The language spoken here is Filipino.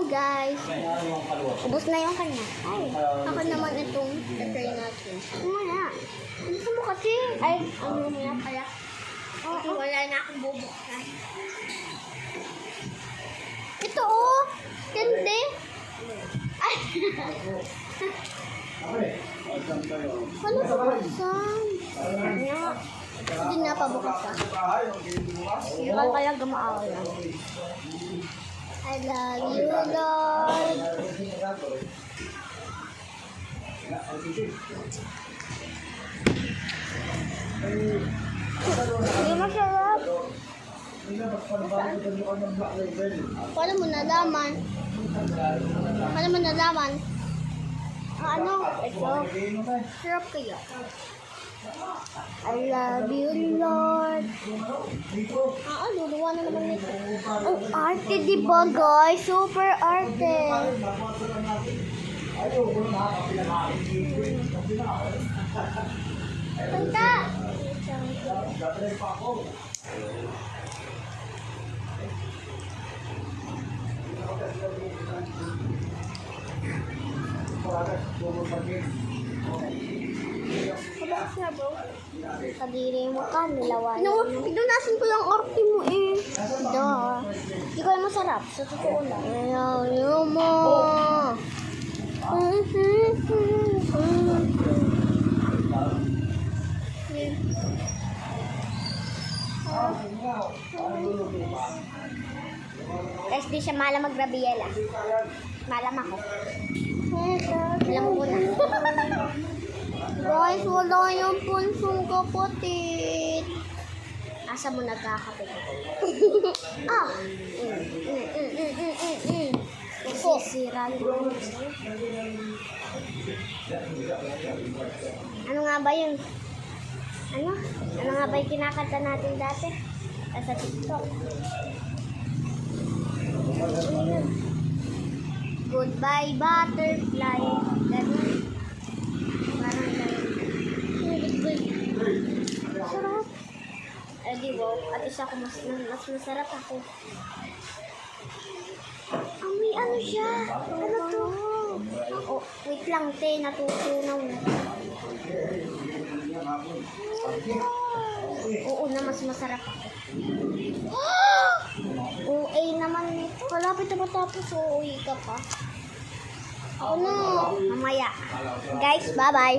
guys. Ubus na yung kanya. Ay, ako naman itong try natin. Mamaya. Gusto mo kasi? Ay, ano mamaya pala. Kasi wala na akong bubuksan. Ito oh. Ganda. Ay. Ano ba buksan? Hindi na pabukas ka. Hindi kaya gamaaw lang. I love you, Lord. Hindi masarap. Paano mo nalaman? Paano mo nalaman? Ano? Ito. Sarap kaya. I love you, Lord. Luluwa na naman nito. Oh, arte diba, guys? Super arte. Punta! Kadiri mo ka, nilawan. Pinunasin ko yung arte mo eh. Hindi ko lang masarap. Sa totoo lang. Ayaw mo. Guys, di siya malam mag-rabiela. Malam ako. Alam ko na. Guys, wala yung punsong kapatid. Asa mo nagkakapit? Ah! Sisira yung ano nga ba yun? Ano? Ano nga ba yung kinakanta natin dati? Sa TikTok. Goodbye, butterfly. Ganun. Parang ganun. Sarap. Eh di wow. At isa ko mas masarap ako. May ano siya? Ano to? Oh, wait lang, te. Natutunaw na. Oo na, mas masarap ako. OA naman nito. Malapit na matapos. OA ka pa. Ako na. Mamaya. Guys, bye-bye.